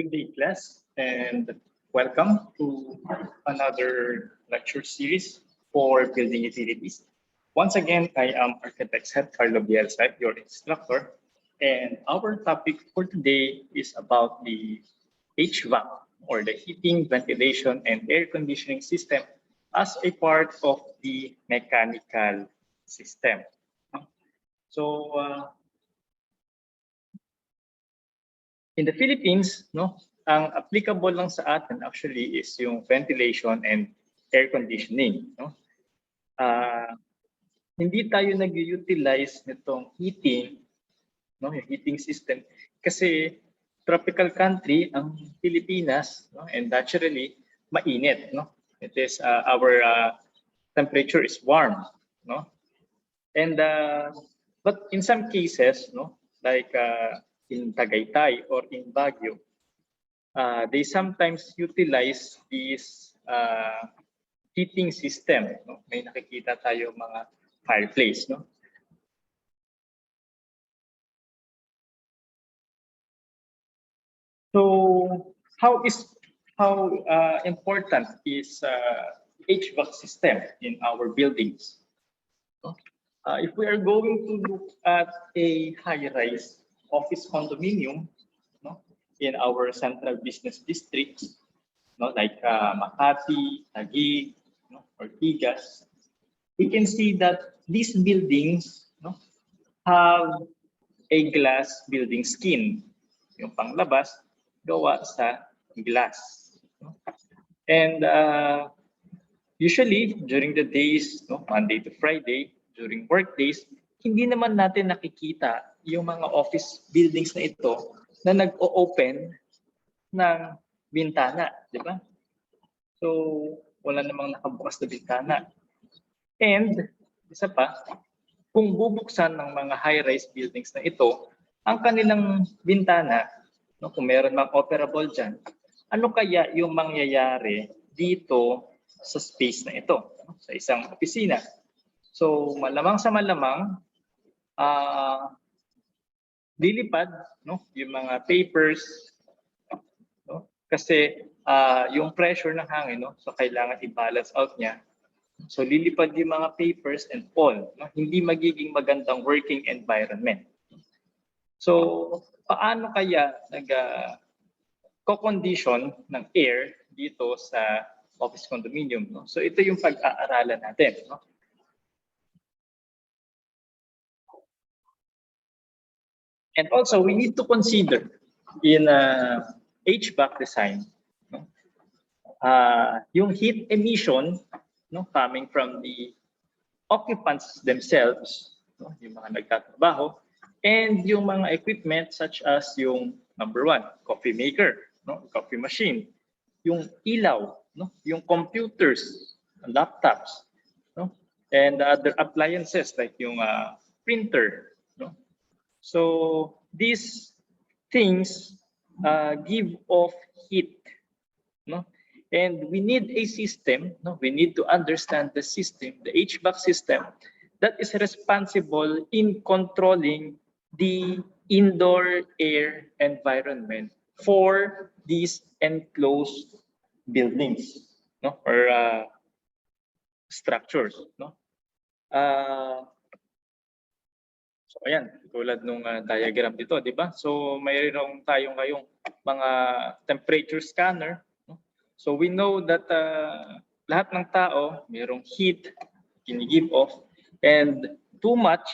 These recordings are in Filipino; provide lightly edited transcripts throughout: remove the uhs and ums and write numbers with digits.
Good day, class, and welcome to another lecture series for building utilities. Once again, I am Architect's Head Carlo Bielsa, your instructor, and our topic for today is about the HVAC, or the heating, ventilation, and air conditioning system as a part of the mechanical system. So, in the Philippines, ang applicable lang sa atin actually is yung ventilation and air conditioning. Hindi tayo nag-utilize nitong heating, yung heating system, kasi tropical country ang Pilipinas, and naturally mainit. It is our temperature is warm, and but in some cases, like in Tagaytay or in Baguio, they sometimes utilize this heating system. May nakikita tayo mga fireplace. So how important is HVAC system in our buildings? If we are going to look at a high-rise office condominium, in our central business districts, like Makati, Taguig, Ortigas, we can see that these buildings have a glass building skin. Yung panglabas, gawa sa glass. And usually, during the days, Monday to Friday, during work days, hindi naman natin nakikita yung mga office buildings na ito na nag-o-open ng bintana, di ba? So, wala namang nakabukas na bintana. And, isa pa, kung bubuksan ng mga high-rise buildings na ito, ang kanilang bintana, kung meron mang operable dyan, ano kaya yung mangyayari dito sa space na ito, sa isang opisina? So, malamang sa malamang, lilipad yung mga papers, kasi yung pressure ng hangin, so kailangan i-balance out niya. So lilipad yung mga papers and all, hindi magiging magandang working environment. So paano kaya nag-co-condition ng air dito sa office condominium? So ito yung pag-aaralan natin. And also, we need to consider in HVAC design, yung heat emission coming from the occupants themselves, yung mga nagtatrabaho, and yung mga equipment such as yung number one, coffee maker, coffee machine, yung ilaw, yung computers, laptops, and other appliances like yung printer. So these things give off heat, and we need a system. We need to understand the system, the HVAC system, that is responsible in controlling the indoor air environment for these enclosed buildings, or structures. So ayan, tulad nung diagram dito, di ba? So mayroon tayong ngayong mga temperature scanner. So we know that lahat ng tao mayroong heat kini-give off, and too much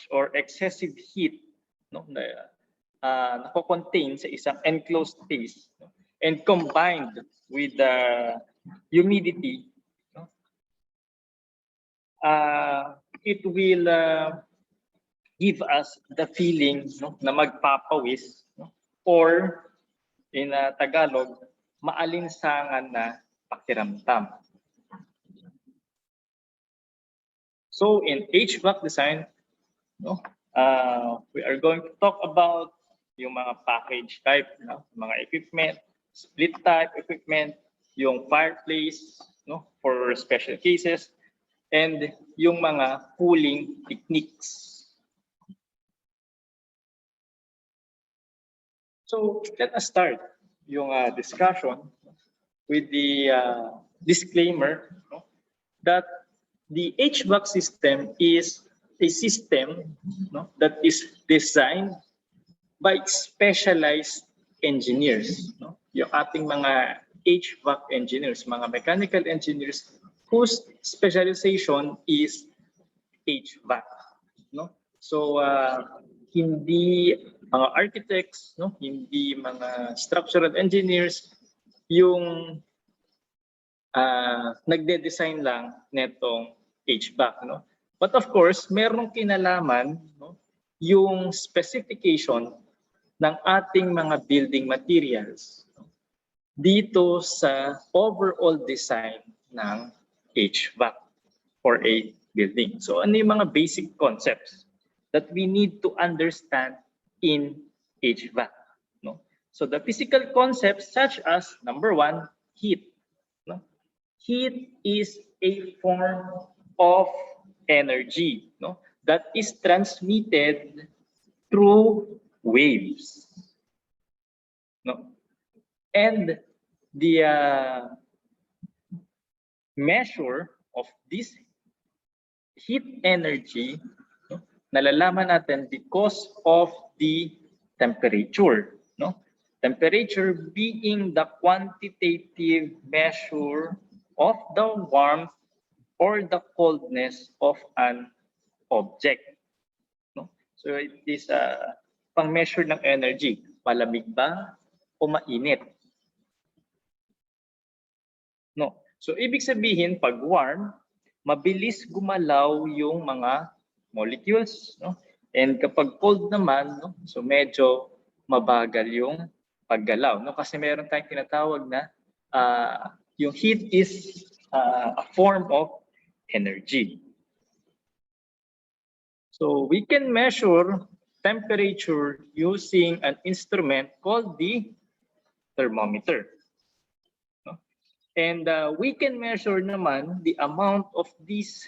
or excessive heat nako-contain sa isang enclosed space, and combined with the humidity, it will give us the feeling na magpapawis, or in Tagalog, maalinsangan na pakiramdam. So in HVAC design, we are going to talk about yung mga package type, mga equipment, split type equipment, yung fireplace, for special cases, and yung mga cooling techniques. So let us start yung discussion with the disclaimer, no, that the HVAC system is a system, no, that is designed by specialized engineers. No? Yung ating mga HVAC engineers, mga mechanical engineers whose specialization is HVAC. No? So hindi mga architects, no? Hindi mga structural engineers yung nagde-design lang netong HVAC. No? But of course, merong kinalaman, no? Yung specification ng ating mga building materials, no? Dito sa overall design ng HVAC for a building. So ano yung mga basic concepts that we need to understand in HVAC? No? So the physical concepts such as, number one, heat. No? Heat is a form of energy, no, that is transmitted through waves. No? And the measure of this heat energy, no, nalalaman natin because of the temperature. No? Temperature being the quantitative measure of the warmth or the coldness of an object. No? So it is pang-measure ng energy. Malamig ba o mainit? No. So ibig sabihin, pag warm, mabilis gumalaw yung mga molecules, no? And kapag cold naman, no, so medyo mabagal yung paggalaw, no? Kasi meron tayong tinatawag na yung heat is a form of energy. So we can measure temperature using an instrument called the thermometer. And we can measure naman the amount of this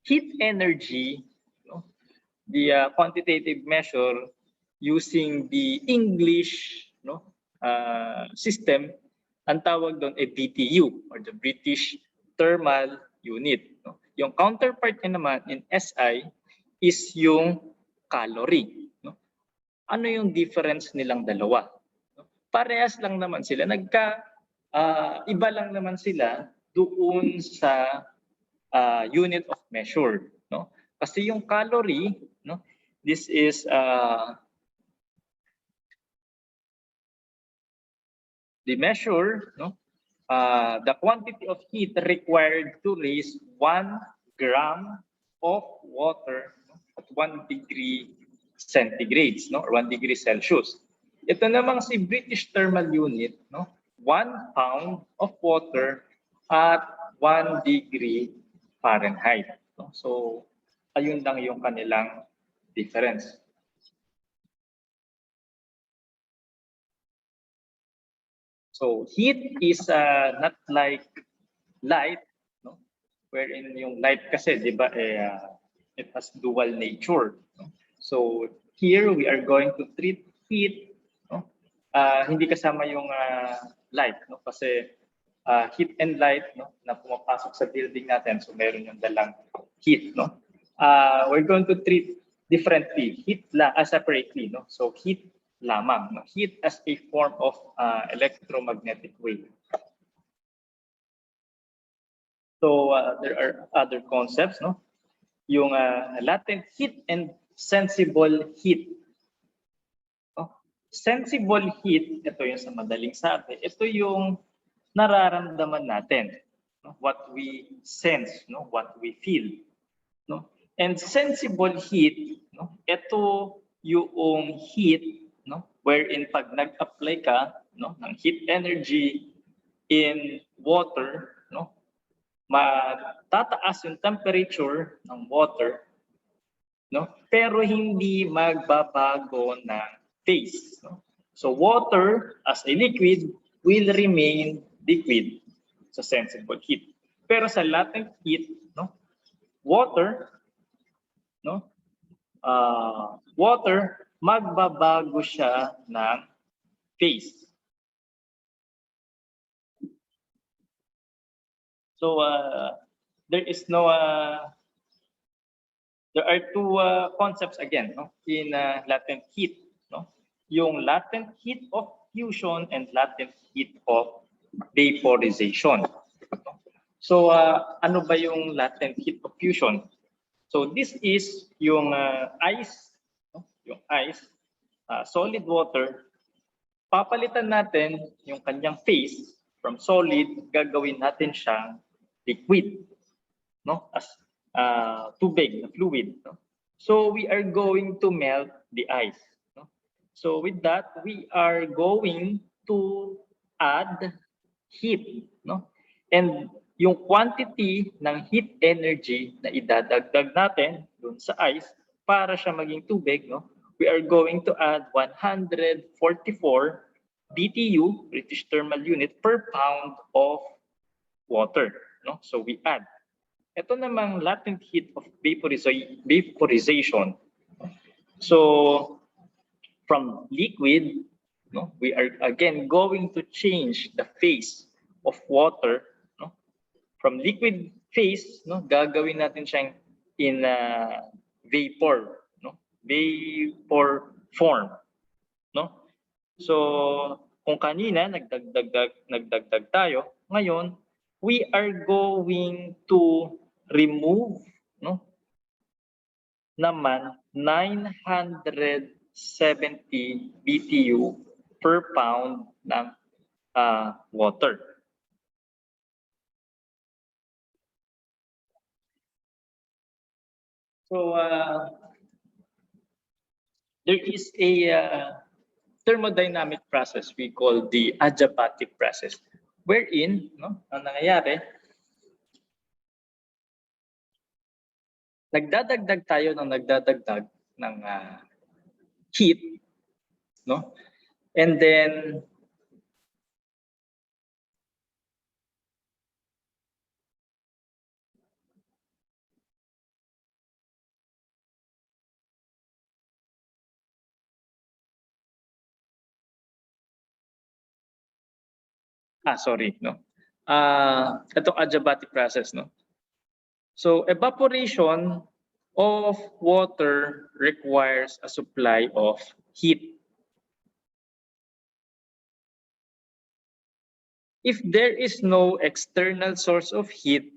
heat energy, no, the quantitative measure using the English, no, system. Ang tawag doon ay BTU or the British Thermal Unit. No? Yung counterpart niya naman in SI is yung calorie. No? Ano yung difference nilang dalawa? No? Parehas lang naman sila. Iba lang naman sila doon sa unit of measure, no? Kasi yung calorie, no, this is the measure, no, the quantity of heat required to raise 1 gram of water, no, at 1 degree centigrade, no, or 1 degree Celsius. Ito namang si British Thermal Unit, no, 1 pound of water at 1 degree Fahrenheit. No? So, ayun lang yung kanilang difference. So, heat is not like light, no? Wherein yung light kasi, di ba, it has dual nature. No? So, here we are going to treat heat, no? Hindi kasama yung light, no? Kasi heat and light, no, na pumapasok sa building natin, so meron yung dalang heat, no. We're going to treat differently, heat separately, no. So heat lamang, no? Heat as a form of electromagnetic wave. So there are other concepts, no. Yung latent heat and sensible heat. No? Sensible heat, ito yung sa madaling sabi, ito yung nararamdaman natin, no? What we sense, no? What we feel, no? And sensible heat, no? Ito yung heat, no? Wherein pag nag-apply ka, no, ng heat energy in water, no, matataas yung temperature ng water, no? Pero hindi magbabago ng phase, no? So water as a liquid will remain liquid sa sensible heat. Pero sa latent heat, no, water, no, water magbabago siya ng phase. So there is no there are two concepts again, no, in latent heat, no? Yung latent heat of fusion and latent heat of vaporization. So ano ba yung latent heat of fusion? So this is yung ice, no? Yung ice, solid water. Papalitan natin yung kanyang phase from solid, gagawin natin siyang liquid, no? As tubig, na fluid, no? So we are going to melt the ice, no? So with that, we are going to add heat, no? And yung quantity ng heat energy na idadagdag natin dun sa ice para siya maging tubig, no? We are going to add 144 BTU, British Thermal Unit, per pound of water, no? So we add. Ito namang latent heat of vaporization. So from liquid, no, we are again going to change the phase of water, no? From liquid phase, no, gagawin natin siyang in vapor, no? Vapor form, no? So kung kanina nagdagdag tayo, ngayon we are going to remove, no, naman 970 BTU per pound ng water. So there is a thermodynamic process we call the adiabatic process, wherein, no, ang nangyayari, nagdadagdag tayo ng nagdadagdag ng heat, no? And then sorry, no. Itong adiabatic process, no. So evaporation of water requires a supply of heat. If there is no external source of heat,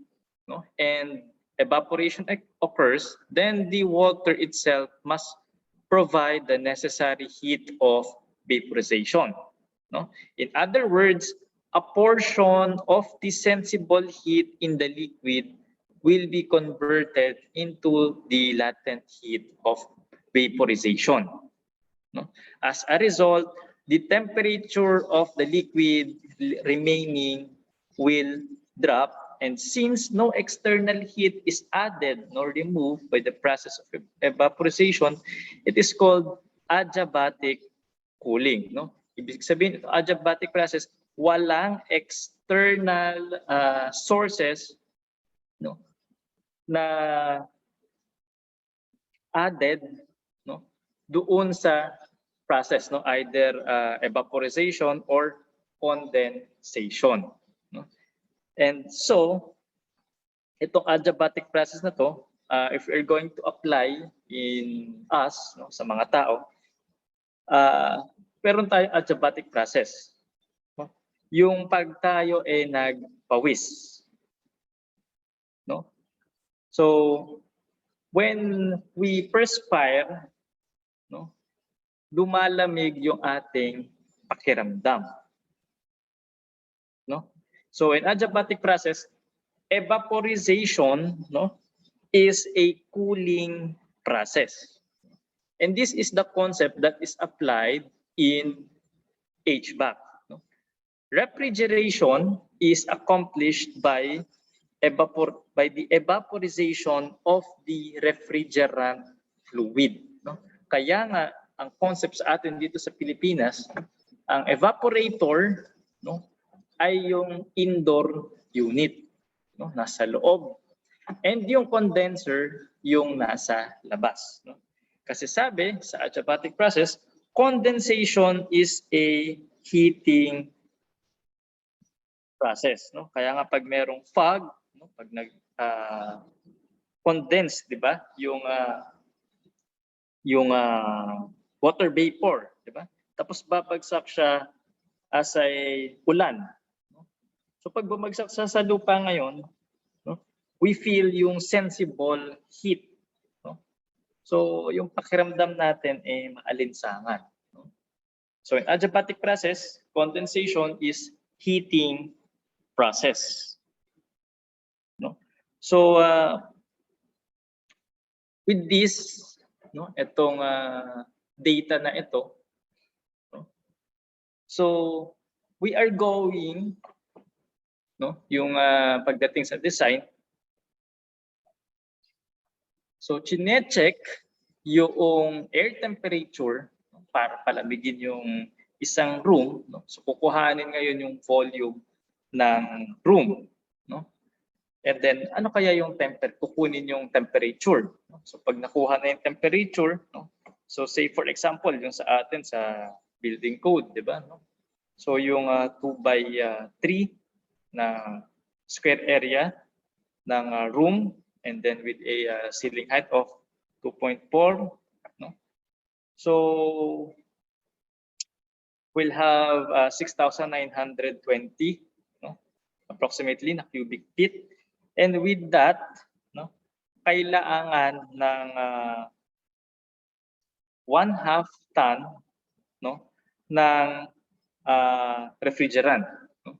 no, and evaporation occurs, then the water itself must provide the necessary heat of vaporization, no? In other words, a portion of the sensible heat in the liquid will be converted into the latent heat of vaporization, no? As a result, the temperature of the liquid remaining will drop, and since no external heat is added nor removed by the process of evaporization, it is called adiabatic cooling, no? Ibig sabihin, ito adiabatic process, walang external sources, no, na added, no, doon sa process, no, either evaporization or condensation, no? And so itong adiabatic process na to, if we're going to apply in us, no, sa mga tao, meron tayong adiabatic process, no? Yung pag tayo nagpawis, no? So when we perspire, no, lumalamig yung ating pakiramdam, no? So in adiabatic process, evaporization, no, is a cooling process. And this is the concept that is applied in HVAC, no? Refrigeration is accomplished by the evaporization of the refrigerant fluid, no? Kaya nga ang concept sa atin dito sa Pilipinas, ang evaporator, no, ay yung indoor unit, no, nasa loob, and yung condenser yung nasa labas, no? Kasi sabi sa adiabatic process, condensation is a heating process, no? Kaya nga pag merong fog, no, pag condense, 'di ba? Yung water vapor, 'di ba? Tapos babagsak siya as ay ulan. No? So pag bumagsak sa lupa ngayon, no, we feel yung sensible heat. No? So yung pakiramdam natin ay maalinsangan. No? So in adiabatic process, condensation is heating process. No? So with this, no, itong data na ito, no? So we are going, no, yung pagdating sa design. So chine-check yung air temperature, no, para palamigin yung isang room, no? So kukuhanin ngayon yung volume ng room, no? And then ano kaya yung kukunin yung temperature, no? So pag nakuha na yung temperature, no? So say for example yung sa atin sa building code, di ba, no? So yung 2 by 3 na square area ng room, and then with a ceiling height of 2.4, no? So we'll have 6,920, no, approximately na cubic feet, and with that, no, kailangan ng 1/2 ton, no, ng refrigerant. No?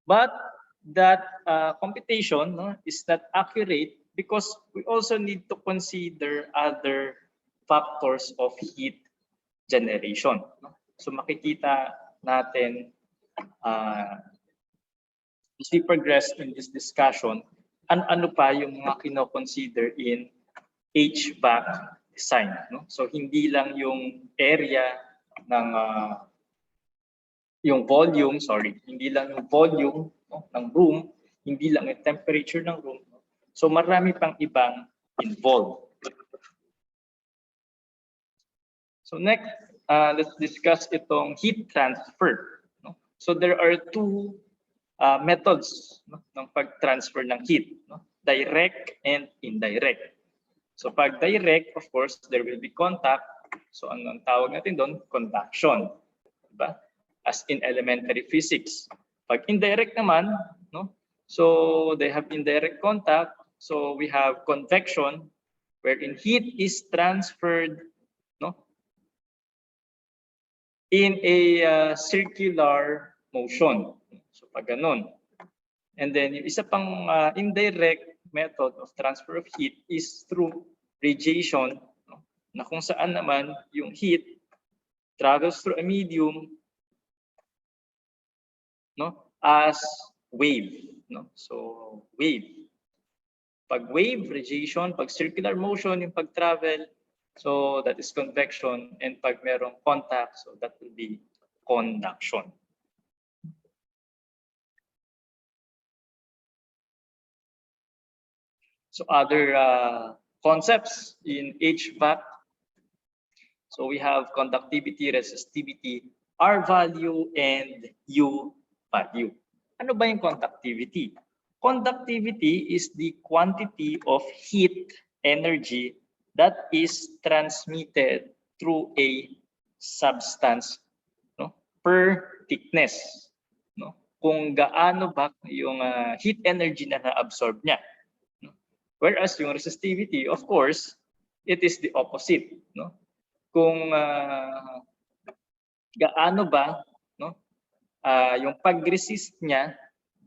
But that computation, no, is not accurate because we also need to consider other factors of heat generation. No? So makikita natin as we progress in this discussion, ano pa yung mga kino-consider in HVAC design. No? So hindi lang yung area ng yung volume, hindi lang yung volume, no, ng room, hindi lang yung temperature ng room. No? So marami pang ibang involved. So next, let's discuss itong heat transfer. No? So there are two methods, no, ng pag-transfer ng heat, no? Direct and indirect. So pag direct, of course, there will be contact. So ang tawag natin doon, conduction. Diba? As in elementary physics. Pag indirect naman, no? So they have indirect contact. So we have convection, wherein heat is transferred, no, in a circular motion. So pag ganun. And then yung isa pang indirect method of transfer of heat is through radiation, no, na kung saan naman yung heat travels through a medium, no, as wave, no? So wave. Pag wave, radiation, pag circular motion yung pag-travel, so that is convection, and pag merong contact, so that will be conduction. So other concepts in HVAC. So we have conductivity, resistivity, R value, and U value. Ano ba yung conductivity? Conductivity is the quantity of heat energy that is transmitted through a substance, no, per thickness. No? Kung gaano ba yung heat energy na na-absorb niya. No? Whereas yung resistivity, of course, it is the opposite. No? Kung gaano ba, no, yung pag-resist niya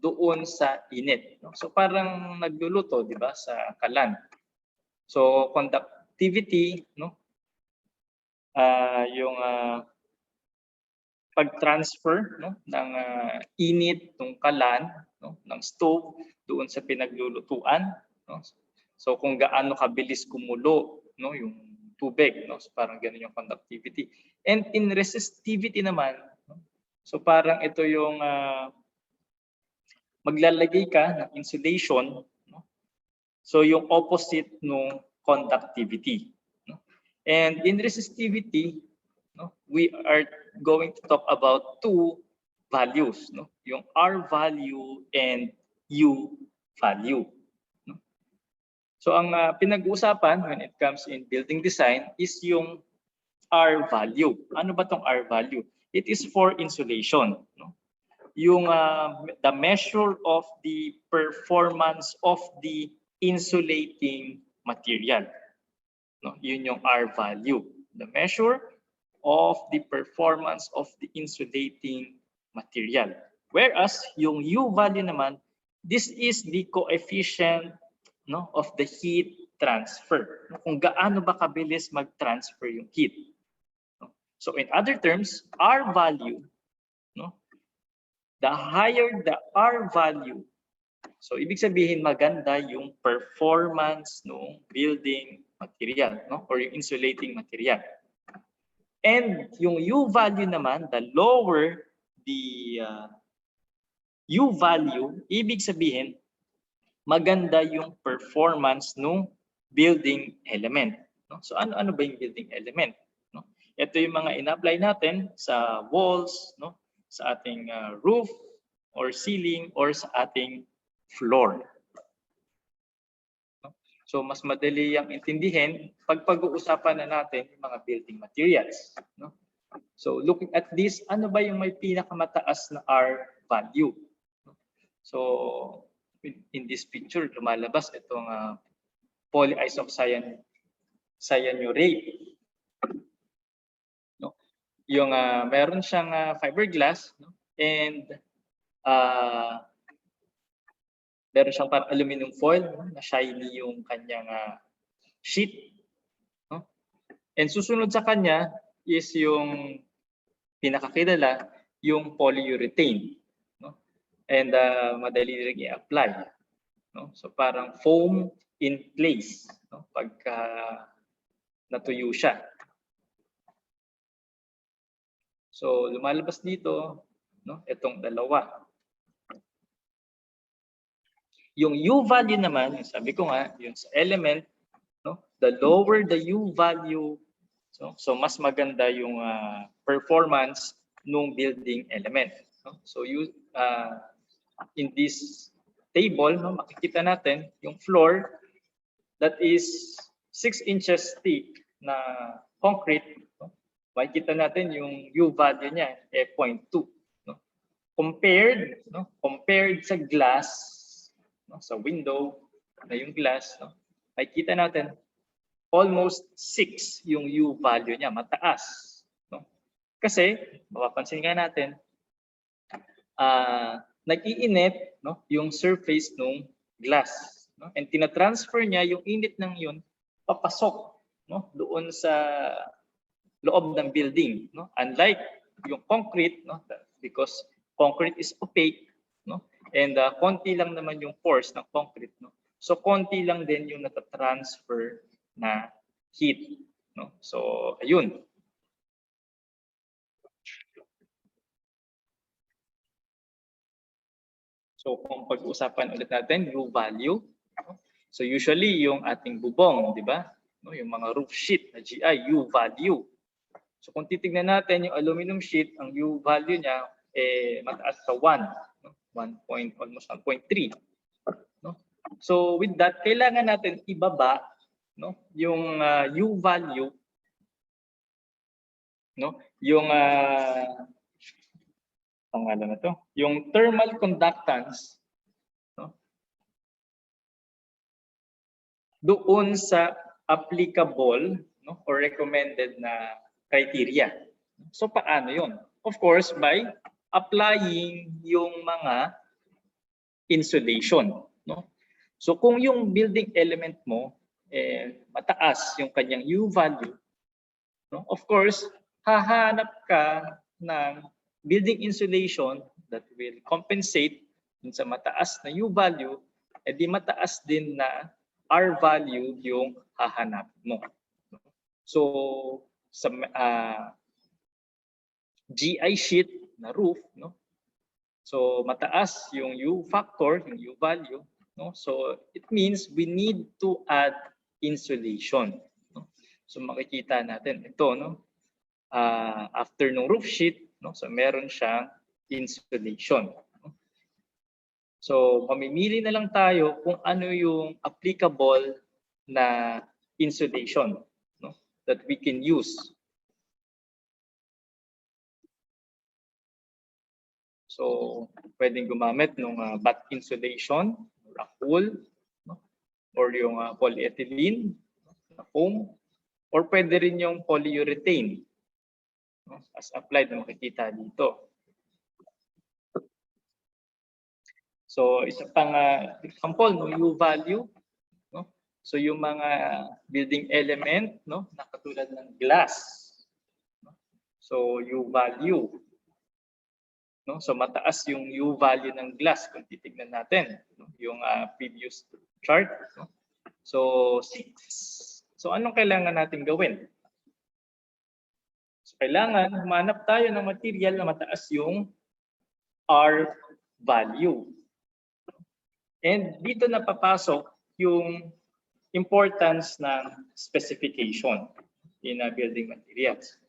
doon sa init. No? So parang nagluluto, di ba, sa kalan. So conductivity, no, yung pag-transfer, no, ng init ng kalan, no, ng stove doon sa pinaglulutuan. No? So kung gaano kabilis kumulo, no, yung tubig, no, so parang ganun yung conductivity. And in resistivity naman, no, so parang ito yung maglalagay ka ng insulation, no? So yung opposite ng conductivity. No? And in resistivity, no, we are going to talk about two values, no, yung R value and U value. No? So ang pinag-uusapan when it comes in building design is yung R value. Ano ba tong R value? It is for insulation. No? Yung the measure of the performance of the insulating material. No? Yun yung R value. The measure of the performance of the insulating material. Whereas yung U value naman, this is the coefficient, no, of the heat transfer. Kung gaano ba kabilis mag-transfer yung heat. So in other terms, R value, no, the higher the R value, so ibig sabihin maganda yung performance ng building material, no, or yung insulating material. And yung U value naman, the lower the U value, ibig sabihin maganda yung performance ng building element. No? So ano ba yung building element? No? Ito yung mga ina-apply natin sa walls, no? Sa ating roof or ceiling or sa ating floor. No? So mas madali yang intindihin pag pag-uusapan na natin yung mga building materials. No? So looking at this, ano ba yung may pinakamataas na R value? So in this picture, lumalabas itong polyisocyanurate. No? Yung meron siyang fiberglass, no? And meron siyang parang aluminum foil, no? Na shiny yung kanyang sheet. No? And susunod sa kanya is yung pinakakilala, yung polyurethane. No? And madali rin i-apply. No? So parang foam in place, no? Pagka natuyo siya. So lumalabas dito, no, itong dalawa. Yung U value naman, sabi ko nga, yung sa element, no, the lower the U value, so mas maganda yung performance ng building element. No? So in this table, no, makikita natin yung floor that is 6 inches thick na concrete. No? Makikita natin yung U value niya, 0.2. No? Compared sa glass, no, sa window na yung glass, no, makikita natin almost 6 yung U value niya, mataas. No? Kasi, mapapansin nga natin, nag-iinit, no, yung surface ng glass. No? And tinatransfer niya yung init ng yun papasok, no, doon sa loob ng building. No? Unlike yung concrete, no, because concrete is opaque, no, and konti lang naman yung force ng concrete. No? So konti lang din yung natatransfer na heat. No? So ayun. So kung pag-usapan ulit natin, U value. No? So usually yung ating bubong, di ba? No? Yung mga roof sheet na GI, U value. So kung titignan natin yung aluminum sheet, ang U value niya mataas sa 1, no? Almost 1.3. No? So with that, kailangan natin ibaba, no, yung U value, no, yung pangalan na to, yung thermal conductance, no, doon sa applicable, no, or recommended na criteria. So paano yun? Of course, by applying yung mga insulation. No? So kung yung building element mo, mataas yung kanyang U value, no? Of course, hahanap ka ng building insulation that will compensate dun sa mataas na U value, di mataas din na R value yung hahanap mo. So sa GI sheet na roof, no? So mataas yung U factor, yung U value, no? So it means we need to add insulation. No? So makikita natin ito, no? after ng roof sheet, no? So meron siyang insulation. So mamimili na lang tayo kung ano yung applicable na insulation, no? That we can use. So pwedeng gumamit ng batt insulation, rock-wool, no? Or yung polyethylene, na foam, or pwede rin yung polyurethane, no? As applied na makikita dito. So isa pang example, no, U value, no? So yung mga building element, no, na katulad ng glass, no? So U value, no? So mataas yung U value ng glass kung titingnan natin, no? Yung previous chart, no? So 6. So anong kailangan natin gawin? So kailangan humanap tayo ng material na mataas yung R value. And dito na papasok yung importance ng specification in building materials.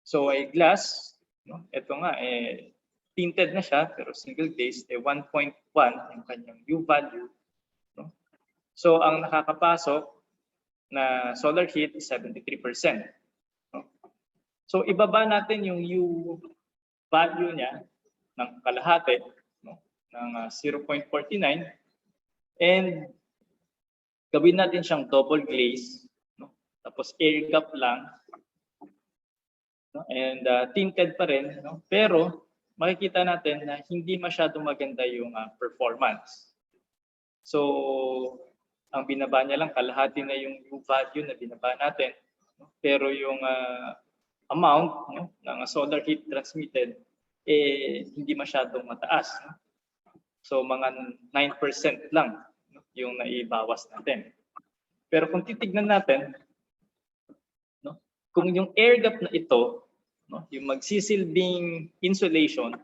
So ay glass, no? Ito nga tinted na siya pero single glazed 1.1 yung kanyang U value, no? So ang nakakapasok na solar heat is 73%. No? So ibaba natin yung U value niya ng kalahati, no? Ng 0.49 and gawin natin siyang double glaze, no? Tapos air gap lang, no? And tinted pa rin, no? Pero makikita natin na hindi masyadong maganda yung performance. So ang binaba niya lang kalahati na yung U value na binaba natin, no? Pero yung amount, no, ng solar heat transmitted hindi masyadong mataas, no? So mga 9% lang, no, yung naibawas natin. Pero kung titignan natin, no, kung yung air gap na ito, no, yung magsisilbing insulation,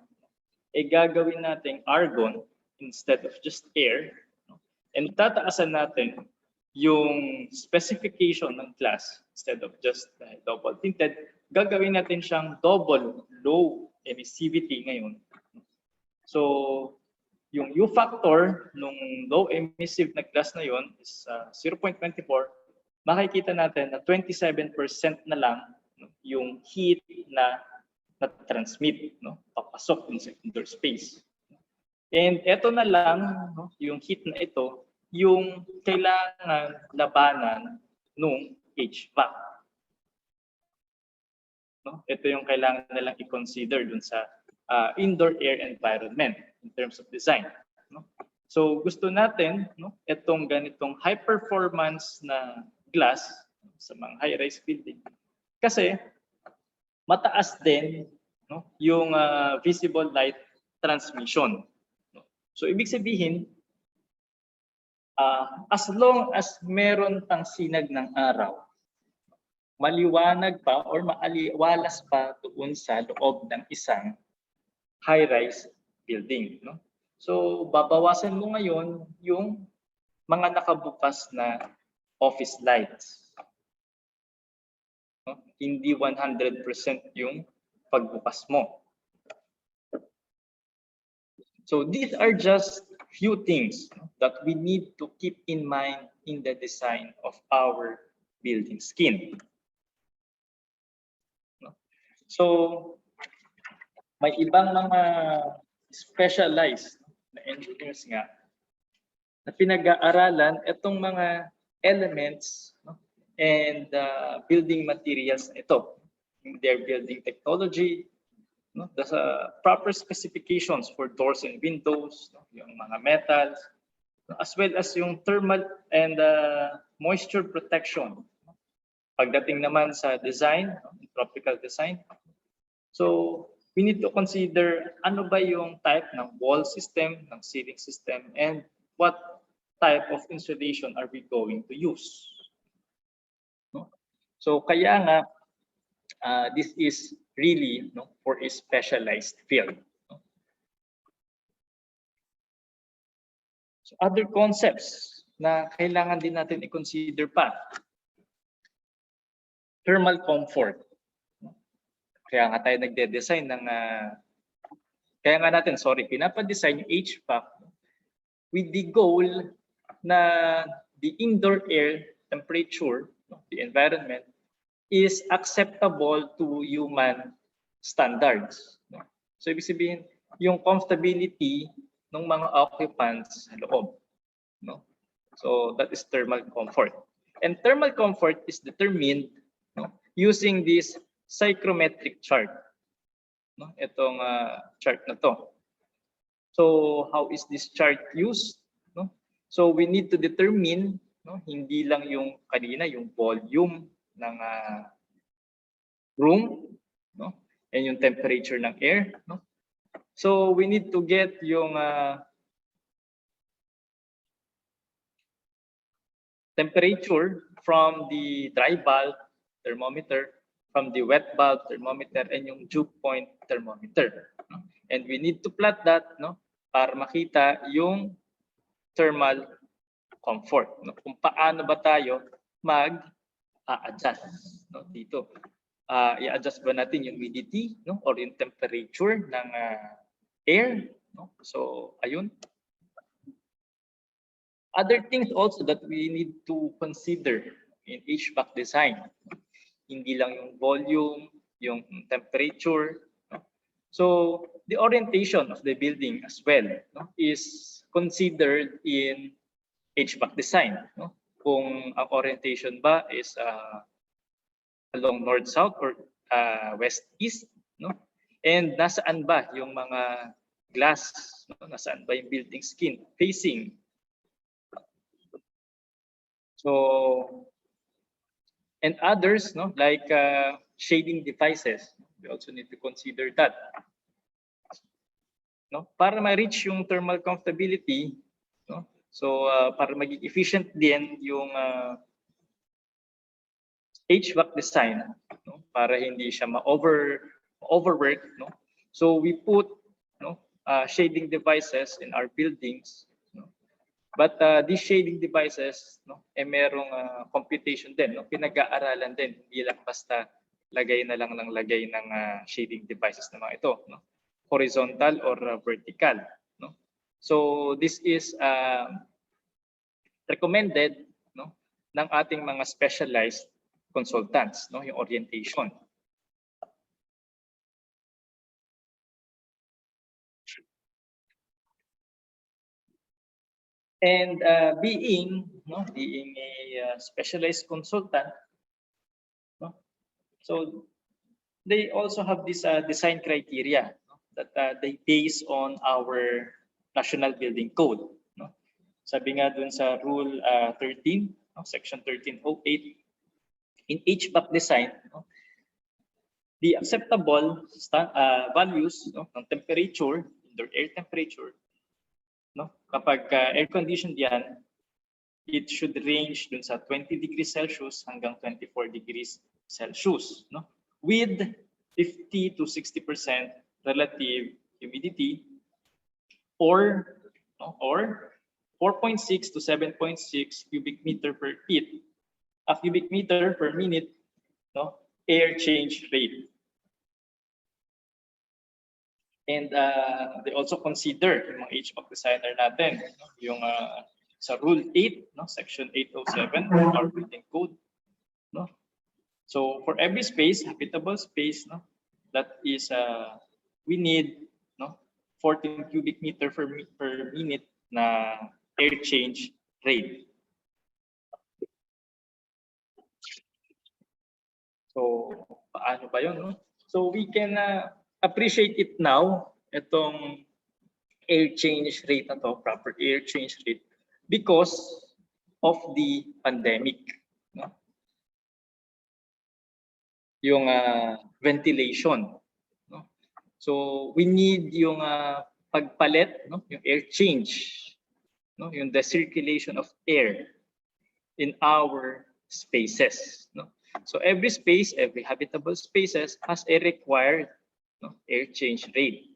gagawin natin argon instead of just air, no, and tataasan natin yung specification ng glass instead of just double tinted, gagawin natin siyang double low emissivity ngayon. So yung U factor nung low emissive na glass na yon is 0.24. Makikita natin na 27% na lang, no, yung heat na transmit, no, papasok dun sa indoor space. And ito na lang, no, yung heat na ito, yung kailangan labanan nung HVAC. No? Ito yung kailangan nilang i-consider dun sa indoor air environment in terms of design, no? So gusto natin, no, itong ganitong high performance na glass sa mga high-rise building kasi mataas din, no, yung visible light transmission, no? So ibig sabihin as long as meron pang sinag ng araw, maliwanag pa or maaliwalas pa doon sa loob ng isang high-rise building, no? So babawasan mo ngayon yung mga nakabukas na office lights, no? Hindi 100% yung pagbukas mo. So these are just few things, no, that we need to keep in mind in the design of our building scheme. No? So may ibang mga specialized na engineers nga na pinag-aaralan itong mga elements, no, and building materials na ito, their building technology, no, the proper specifications for doors and windows, no, yung mga metals, no, as well as yung thermal and moisture protection. Pagdating naman sa design, no, tropical design, so we need to consider ano ba yung type ng wall system, ng ceiling system, and what type of insulation are we going to use. No? So kaya nga, this is really, no, for a specialized field. No? So other concepts na kailangan din natin i-consider pa. Thermal comfort. Kaya nga tayo nagde-design ng pinapadesign yung HVAC with the goal na the indoor air temperature, the environment, is acceptable to human standards. So ibig sabihin, yung comfortability ng mga occupants sa loob. So that is thermal comfort. And thermal comfort is determined using this psychrometric chart. Itong chart na to. So how is this chart used? So we need to determine, hindi lang yung kanina, yung volume ng room, and yung temperature ng air. So we need to get yung temperature from the dry bulb thermometer, from the wet bulb thermometer, and yung dew point thermometer. And we need to plot that para makita yung thermal comfort. Kung paano ba tayo mag-adjust dito. I-adjust ba natin yung humidity or yung temperature ng air? So, ayun. Other things also that we need to consider in HVAC design. Hindi lang yung volume, yung temperature. So, the orientation of the building as well is considered in HVAC design. Kung ang orientation ba is along north-south or west-east. And nasaan ba yung mga glass? Nasaan ba yung building skin facing? So, and others, like shading devices, we also need to consider that. Para ma-reach yung thermal comfortability, so para maging efficient din yung HVAC design, para hindi siya ma-overwork. So we put shading devices in our buildings. But these shading devices, merong computation din, pinag-aaralan din, hindi lang basta lagay na lang ng lagay ng shading devices na mga ito, horizontal or vertical. So this is recommended ng ating mga specialized consultants, yung orientation. And being a specialized consultant, so they also have this design criteria that they base on our National Building Code. Sabi nga dun sa Rule 13, Section 1308, in HVAC design, the acceptable values ng temperature, indoor air temperature, kapag air-conditioned yan, it should range dun sa 20 degrees Celsius hanggang 24 degrees Celsius, with 50 to 60% relative humidity, or 4.6 to 7.6 cubic meter per cubic meter per minute, air change rate. And they also consider yung mga HVAC designer natin, yung sa Rule 8, Section 807 of our Building Code. So for every space, habitable space, that is we need 14 cubic meter per minute na air change rate. So paano ba yun? So we can appreciate it now, itong air change rate na to, proper air change rate, because of the pandemic. Yung ventilation. So we need yung pagpalit, yung air change, yung the circulation of air in our spaces. So every space, every habitable spaces has a required air change rate.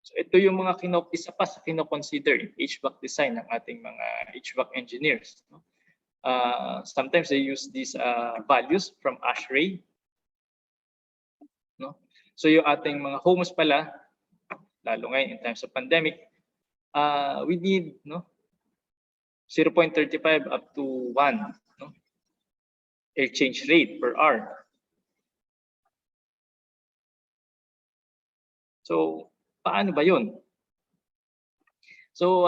So ito yung mga isa pa sa kino-consider in HVAC design ng ating mga HVAC engineers. sometimes they use these values from ASHRAE. No? So yung ating mga homes pala, lalo ngayon in times of pandemic, we need 0.35 up to 1 air change rate per hour. So paano ba yun? So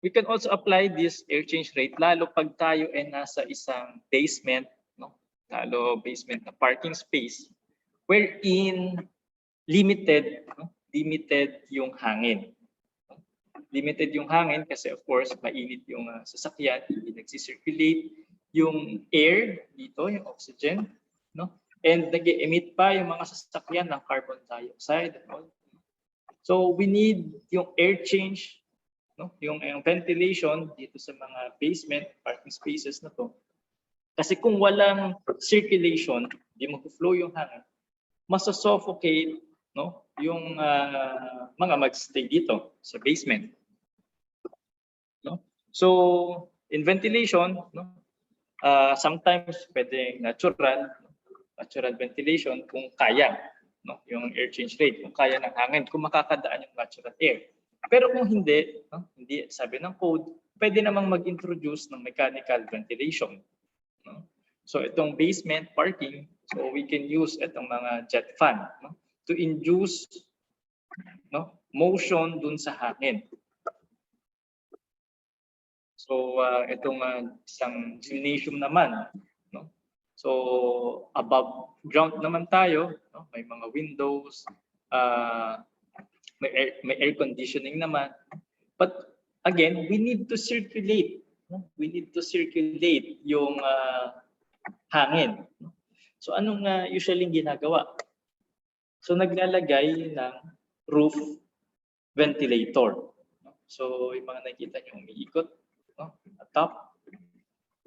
we can also apply this air change rate lalo pag tayo ay nasa isang basement, lalo basement na parking space wherein limited yung hangin. Limited yung hangin kasi of course mainit yung sasakyan, hindi nagsi-circulate yung air dito, yung oxygen, and nag-emit pa yung mga sasakyan ng carbon dioxide. So we need yung air change, yung ventilation dito sa mga basement parking spaces na to. Kasi kung walang circulation, hindi mag-flow yung hangin, masa-suffocate yung mga mag-stay dito sa basement. So in ventilation, sometimes pwedeng natural ventilation kung kaya, yung air change rate, kung kaya ng hangin, kung makakadaan yung natural air. Pero kung hindi, hindi sabi ng code, pwede namang mag-introduce ng mechanical ventilation. So itong basement parking, so we can use itong mga jet fan to induce motion dun sa hangin. So itong isang gymnasium naman, so above ground naman tayo, may mga windows, may air conditioning naman. But again, we need to circulate. We need to circulate yung hangin. So anong usually ginagawa? So naglalagay ng roof ventilator. So yung mga nakita nyo umiikot at top.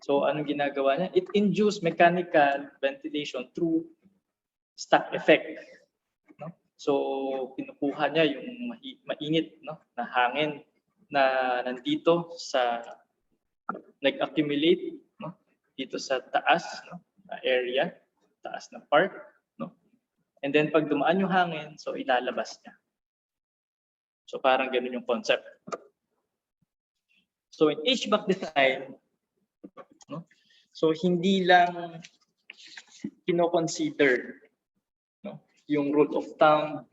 So anong ginagawa niya? It induces mechanical ventilation through stack effect. So pinukuha niya yung mainit na hangin na nandito sa nag-accumulate dito sa taas na area, taas na part, and then pag dumaan yung hangin, so ilalabas niya. So parang ganun yung concept. So in HVAC design, so hindi lang kino-consider yung rule of thumb,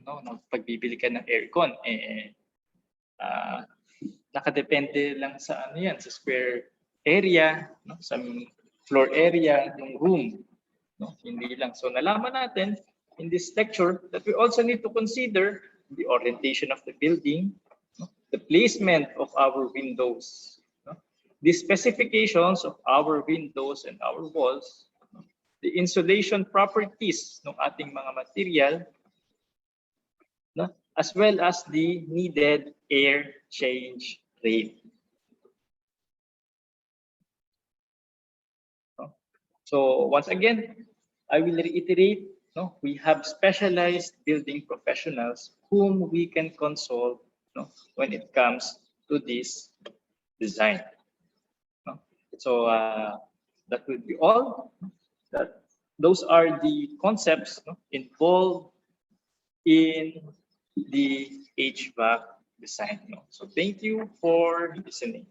pagbibili ka ng aircon, nakadepende lang sa sa square area, sa floor area ng room, hindi lang. So nalaman natin in this lecture that we also need to consider the orientation of the building, the placement of our windows, the specifications of our windows and our walls, the insulation properties ng ating mga material, as well as the needed air change rate. So once again, I will reiterate, we have specialized building professionals whom we can consult when it comes to this design. So that will be all. Those are the concepts involved in the HVAC design. So thank you for listening.